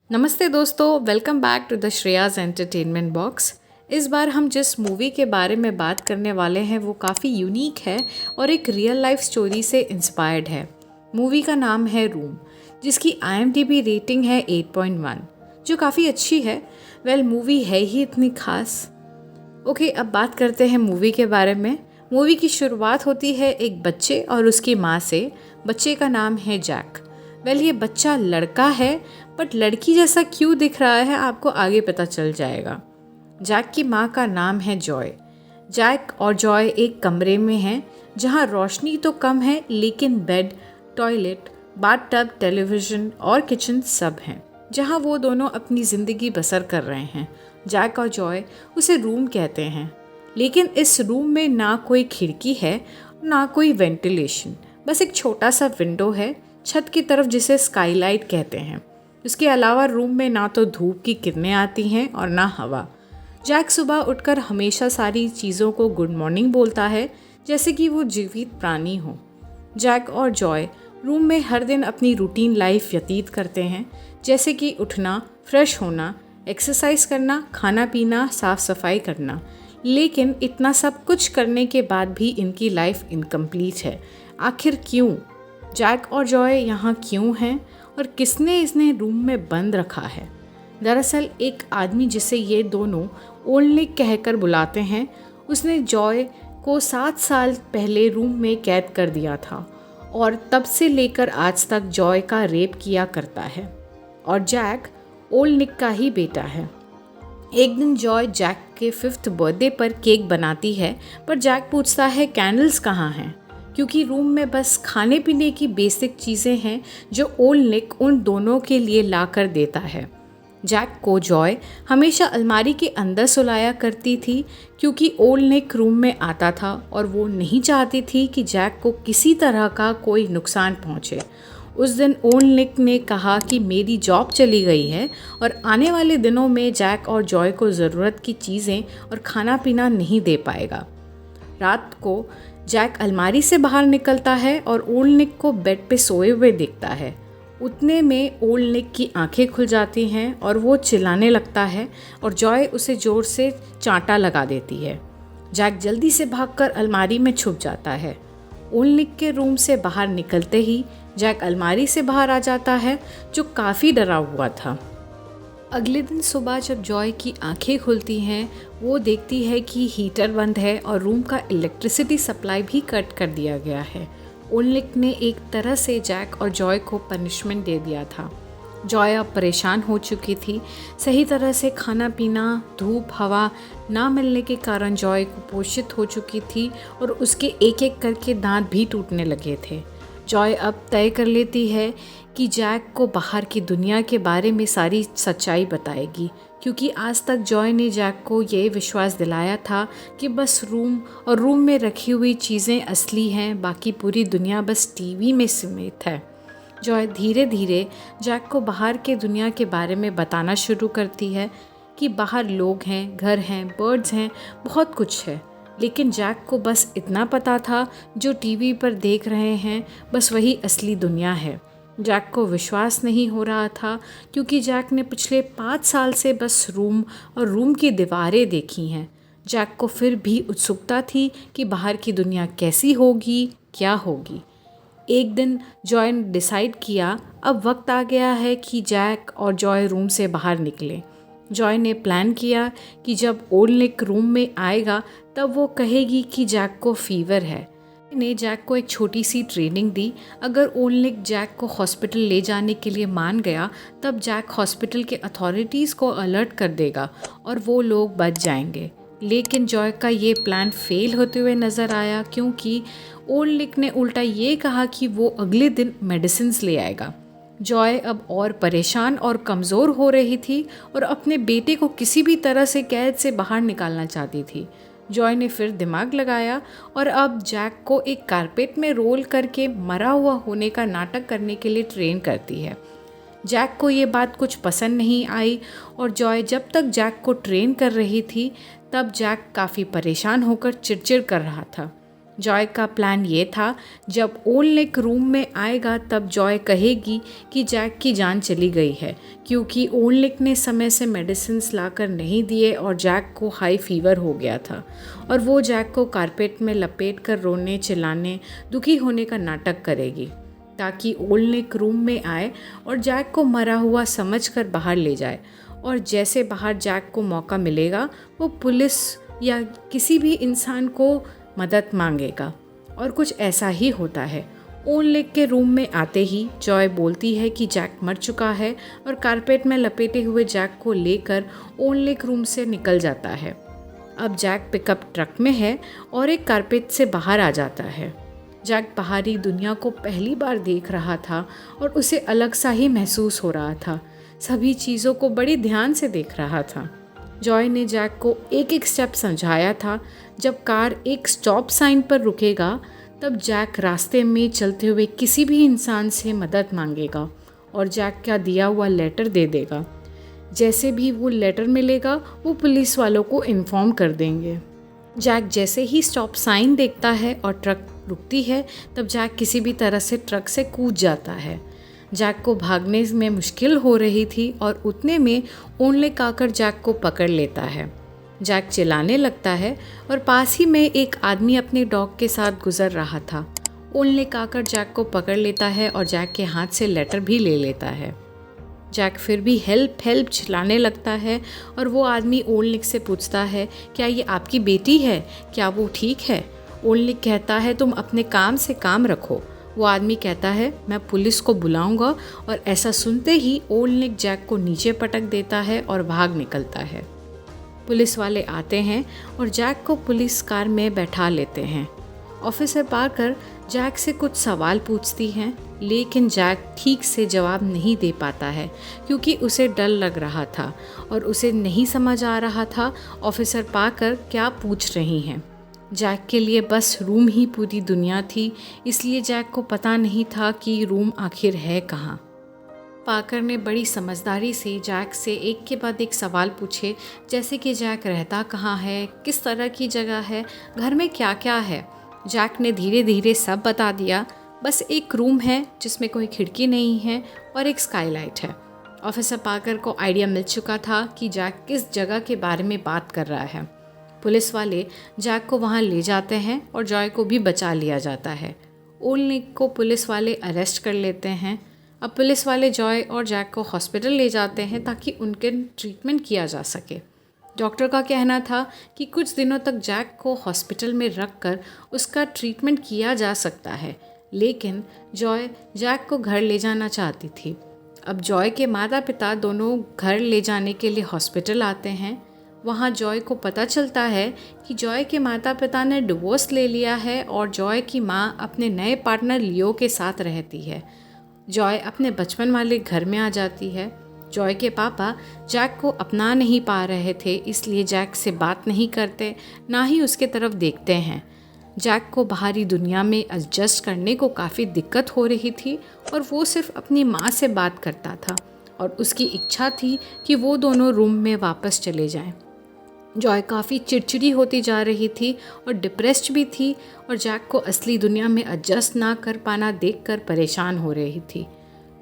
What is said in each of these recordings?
नमस्ते दोस्तों, welcome back to the Shreya's entertainment box. इस बार हम जिस मूवी के बारे में बात करने वाले हैं वो काफ़ी यूनिक है और एक रियल लाइफ स्टोरी से इंस्पायर्ड है। मूवी का नाम है रूम, जिसकी IMDb रेटिंग है 8.1, जो काफ़ी अच्छी है। मूवी है ही इतनी खास। ओके, अब बात करते हैं मूवी के बारे में। मूवी की शुरुआत होती है एक बच्चे और उसकी माँ से। बच्चे का नाम है जैक। ये बच्चा लड़का है, बट लड़की जैसा क्यों दिख रहा है आपको आगे पता चल जाएगा। जैक की माँ का नाम है जॉय। जैक और जॉय एक कमरे में हैं जहाँ रोशनी तो कम है, लेकिन बेड, टॉयलेट, बाथटब, टेलीविज़न और किचन सब हैं, जहाँ वो दोनों अपनी ज़िंदगी बसर कर रहे हैं। जैक और जॉय उसे रूम कहते हैं, लेकिन इस रूम में ना कोई खिड़की है ना कोई वेंटिलेशन, बस एक छोटा सा विंडो है छत की तरफ, जिसे स्काईलाइट कहते हैं। उसके अलावा रूम में ना तो धूप की किरणें आती हैं और ना हवा। जैक सुबह उठकर हमेशा सारी चीज़ों को गुड मॉर्निंग बोलता है, जैसे कि वो जीवित प्राणी हो। जैक और जॉय रूम में हर दिन अपनी रूटीन लाइफ व्यतीत करते हैं, जैसे कि उठना, फ्रेश होना, एक्सरसाइज करना, खाना पीना, साफ सफाई करना। लेकिन इतना सब कुछ करने के बाद भी इनकी लाइफ इनकम्प्लीट है। आखिर क्यों? जैक और जॉय यहाँ क्यों हैं और किसने इन्हें रूम में बंद रखा है? दरअसल एक आदमी जिसे ये दोनों ओल्ड निक कहकर बुलाते हैं, उसने जॉय को 7 साल पहले रूम में कैद कर दिया था और तब से लेकर आज तक जॉय का रेप किया करता है। और जैक ओल्ड निक का ही बेटा है। एक दिन जॉय जैक के 5th बर्थडे पर केक बनाती है, पर जैक पूछता है कैंडल्स कहाँ हैं, क्योंकि रूम में बस खाने पीने की बेसिक चीज़ें हैं जो ओल्ड निक उन दोनों के लिए ला कर देता है। जैक को जॉय हमेशा अलमारी के अंदर सुलाया करती थी, क्योंकि ओल्ड निक रूम में आता था और वो नहीं चाहती थी कि जैक को किसी तरह का कोई नुकसान पहुँचे। उस दिन ओल्ड निक ने कहा कि मेरी जॉब चली गई है और आने वाले दिनों में जैक और जॉय को ज़रूरत की चीज़ें और खाना पीना नहीं दे पाएगा। रात को जैक अलमारी से बाहर निकलता है और ओल्ड निक को बेड पे सोए हुए देखता है। उतने में ओल्ड निक की आंखें खुल जाती हैं और वो चिल्लाने लगता है और जॉय उसे ज़ोर से चांटा लगा देती है। जैक जल्दी से भागकर अलमारी में छुप जाता है। ओल्ड निक के रूम से बाहर निकलते ही जैक अलमारी से बाहर आ जाता है, जो काफ़ी डरा हुआ था। अगले दिन सुबह जब जॉय की आंखें खुलती हैं, वो देखती है कि हीटर बंद है और रूम का इलेक्ट्रिसिटी सप्लाई भी कट कर दिया गया है। ओल्ड निक ने एक तरह से जैक और जॉय को पनिशमेंट दे दिया था। जॉय अब परेशान हो चुकी थी। सही तरह से खाना पीना, धूप हवा ना मिलने के कारण जॉय कुपोषित हो चुकी थी और उसके एक एक करके दांत भी टूटने लगे थे। जॉय अब तय कर लेती है कि जैक को बाहर की दुनिया के बारे में सारी सच्चाई बताएगी, क्योंकि आज तक जॉय ने जैक को ये विश्वास दिलाया था कि बस रूम और रूम में रखी हुई चीज़ें असली हैं, बाकी पूरी दुनिया बस टीवी में सीमित है। जॉय धीरे धीरे जैक को बाहर के दुनिया के बारे में बताना शुरू करती है कि बाहर लोग हैं, घर हैं, बर्ड्स हैं, बहुत कुछ है। लेकिन जैक को बस इतना पता था, जो टीवी पर देख रहे हैं बस वही असली दुनिया है। जैक को विश्वास नहीं हो रहा था, क्योंकि जैक ने पिछले 5 साल से बस रूम और रूम की दीवारें देखी हैं। जैक को फिर भी उत्सुकता थी कि बाहर की दुनिया कैसी होगी, क्या होगी। एक दिन जॉय ने डिसाइड किया अब वक्त आ गया है कि जैक और जॉय रूम से बाहर निकलें। जॉय ने प्लान किया कि जब ओल्ड निक रूम में आएगा तब वो कहेगी कि जैक को फीवर है। ने जैक को एक छोटी सी ट्रेनिंग दी। अगर ओल्ड निक जैक को हॉस्पिटल ले जाने के लिए मान गया, तब जैक हॉस्पिटल के अथॉरिटीज़ को अलर्ट कर देगा और वो लोग बच जाएंगे। लेकिन जॉय का ये प्लान फेल होते हुए नज़र आया, क्योंकि ओल्ड निक ने उल्टा ये कहा कि वो अगले दिन मेडिसिन्स ले आएगा। जॉय अब और परेशान और कमज़ोर हो रही थी और अपने बेटे को किसी भी तरह से कैद से बाहर निकालना चाहती थी। जॉय ने फिर दिमाग लगाया और अब जैक को एक कारपेट में रोल करके मरा हुआ होने का नाटक करने के लिए ट्रेन करती है। जैक को ये बात कुछ पसंद नहीं आई और जॉय जब तक जैक को ट्रेन कर रही थी, तब जैक काफ़ी परेशान होकर चिड़चिड़ कर रहा था। जॉय का प्लान ये था, जब ओल्निक रूम में आएगा तब जॉय कहेगी कि जैक की जान चली गई है, क्योंकि ओल्निक ने समय से मेडिसिन्स लाकर नहीं दिए और जैक को हाई फीवर हो गया था। और वो जैक को कारपेट में लपेट कर रोने, चिल्लाने, दुखी होने का नाटक करेगी, ताकि ओल्निक रूम में आए और जैक को मरा हुआ समझकर बाहर ले जाए। और जैसे बाहर जैक को मौका मिलेगा, वो पुलिस या किसी भी इंसान को मदद मांगेगा। और कुछ ऐसा ही होता है। ओल्निक के रूम में आते ही जॉय बोलती है कि जैक मर चुका है और कारपेट में लपेटे हुए जैक को लेकर ओल्निक रूम से निकल जाता है। अब जैक पिकअप ट्रक में है और एक कारपेट से बाहर आ जाता है। जैक बाहरी दुनिया को पहली बार देख रहा था और उसे अलग सा ही महसूस हो रहा था। सभी चीज़ों को बड़ी ध्यान से देख रहा था। जॉय ने जैक को एक एक स्टेप समझाया था। जब कार एक स्टॉप साइन पर रुकेगा, तब जैक रास्ते में चलते हुए किसी भी इंसान से मदद मांगेगा और जैक का दिया हुआ लेटर दे देगा। जैसे भी वो लेटर मिलेगा, वो पुलिस वालों को इन्फॉर्म कर देंगे। जैक जैसे ही स्टॉप साइन देखता है और ट्रक रुकती है, तब जैक किसी भी तरह से ट्रक से कूद जाता है। जैक को भागने में मुश्किल हो रही थी और उतने में ओल्निक आकर जैक को पकड़ लेता है। जैक चिल्लाने लगता है और पास ही में एक आदमी अपने डॉग के साथ गुजर रहा था। ओल्निक आकर जैक को पकड़ लेता है और जैक के हाथ से लेटर भी ले लेता है। जैक फिर भी हेल्प हेल्प चिल्लाने लगता है और वो आदमी ओल्निक से पूछता है, क्या ये आपकी बेटी है? क्या वो ठीक है? ओल्निक कहता है, तुम अपने काम से काम रखो। वो आदमी कहता है, मैं पुलिस को बुलाऊंगा। और ऐसा सुनते ही ओल्निक जैक को नीचे पटक देता है और भाग निकलता है। पुलिस वाले आते हैं और जैक को पुलिस कार में बैठा लेते हैं। ऑफिसर पाकर जैक से कुछ सवाल पूछती हैं, लेकिन जैक ठीक से जवाब नहीं दे पाता है, क्योंकि उसे डर लग रहा था और उसे नहीं समझ आ रहा था ऑफिसर पाकर क्या पूछ रही हैं। जैक के लिए बस रूम ही पूरी दुनिया थी, इसलिए जैक को पता नहीं था कि रूम आखिर है कहाँ। पाकर ने बड़ी समझदारी से जैक से एक के बाद एक सवाल पूछे, जैसे कि जैक रहता कहाँ है, किस तरह की जगह है, घर में क्या क्या है। जैक ने धीरे धीरे सब बता दिया। बस एक रूम है जिसमें कोई खिड़की नहीं है और एक स्काईलाइट है। ऑफिसर पाकर को आइडिया मिल चुका था कि जैक किस जगह के बारे में बात कर रहा है। पुलिस वाले जैक को वहां ले जाते हैं और जॉय को भी बचा लिया जाता है। ओल्निक को पुलिस वाले अरेस्ट कर लेते हैं। अब पुलिस वाले जॉय और जैक को हॉस्पिटल ले जाते हैं ताकि उनके ट्रीटमेंट किया जा सके। डॉक्टर का कहना था कि कुछ दिनों तक जैक को हॉस्पिटल में रखकर उसका ट्रीटमेंट किया जा सकता है, लेकिन जॉय जैक को घर ले जाना चाहती थी। अब जॉय के माता पिता दोनों घर ले जाने के लिए हॉस्पिटल आते हैं। वहाँ जॉय को पता चलता है कि जॉय के माता पिता ने डिवोर्स ले लिया है और जॉय की माँ अपने नए पार्टनर लियो के साथ रहती है। जॉय अपने बचपन वाले घर में आ जाती है। जॉय के पापा जैक को अपना नहीं पा रहे थे, इसलिए जैक से बात नहीं करते, ना ही उसके तरफ देखते हैं। जैक को बाहरी दुनिया में एडजस्ट करने को काफ़ी दिक्कत हो रही थी और वो सिर्फ अपनी माँ से बात करता था और उसकी इच्छा थी कि वो दोनों रूम में वापस चले जाएं। जॉय काफ़ी चिड़चिड़ी होती जा रही थी और डिप्रेस्ड भी थी और जैक को असली दुनिया में एडजस्ट ना कर पाना देखकर परेशान हो रही थी।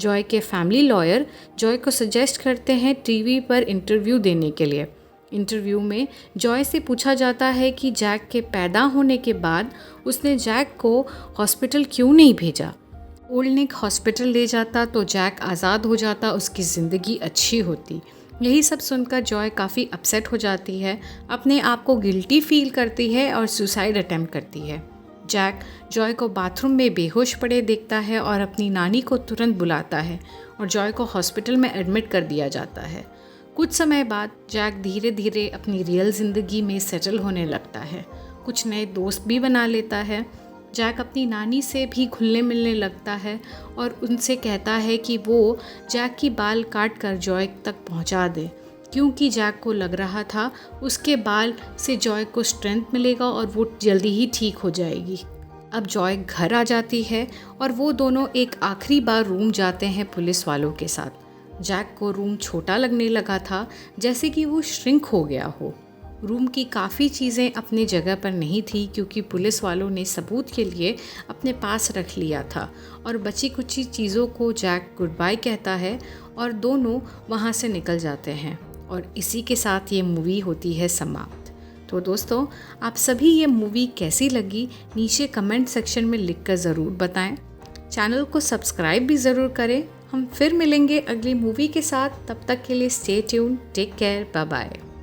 जॉय के फैमिली लॉयर जॉय को सजेस्ट करते हैं टीवी पर इंटरव्यू देने के लिए। इंटरव्यू में जॉय से पूछा जाता है कि जैक के पैदा होने के बाद उसने जैक को हॉस्पिटल क्यों नहीं भेजा। ओल्निक हॉस्पिटल ले जाता तो जैक आज़ाद हो जाता, उसकी ज़िंदगी अच्छी होती। यही सब सुनकर जॉय काफ़ी अपसेट हो जाती है, अपने आप को गिल्टी फील करती है और सुसाइड अटेम्प्ट करती है। जैक जॉय को बाथरूम में बेहोश पड़े देखता है और अपनी नानी को तुरंत बुलाता है और जॉय को हॉस्पिटल में एडमिट कर दिया जाता है। कुछ समय बाद जैक धीरे धीरे अपनी रियल ज़िंदगी में सेटल होने लगता है, कुछ नए दोस्त भी बना लेता है। जैक अपनी नानी से भी घुलने मिलने लगता है और उनसे कहता है कि वो जैक की बाल काट कर जॉय तक पहुंचा दे, क्योंकि जैक को लग रहा था उसके बाल से जॉय को स्ट्रेंथ मिलेगा और वो जल्दी ही ठीक हो जाएगी। अब जॉय घर आ जाती है और वो दोनों एक आखिरी बार रूम जाते हैं पुलिस वालों के साथ। जैक को रूम छोटा लगने लगा था, जैसे कि वो श्रिंक हो गया हो। रूम की काफ़ी चीज़ें अपनी जगह पर नहीं थी क्योंकि पुलिस वालों ने सबूत के लिए अपने पास रख लिया था और बची कुची चीज़ों को जैक गुड बाय कहता है और दोनों वहाँ से निकल जाते हैं और इसी के साथ ये मूवी होती है समाप्त। तो दोस्तों, आप सभी ये मूवी कैसी लगी नीचे कमेंट सेक्शन में लिखकर ज़रूर बताएं। चैनल को सब्सक्राइब भी ज़रूर करें। हम फिर मिलेंगे अगली मूवी के साथ। तब तक के लिए stay tuned, take care, bye bye.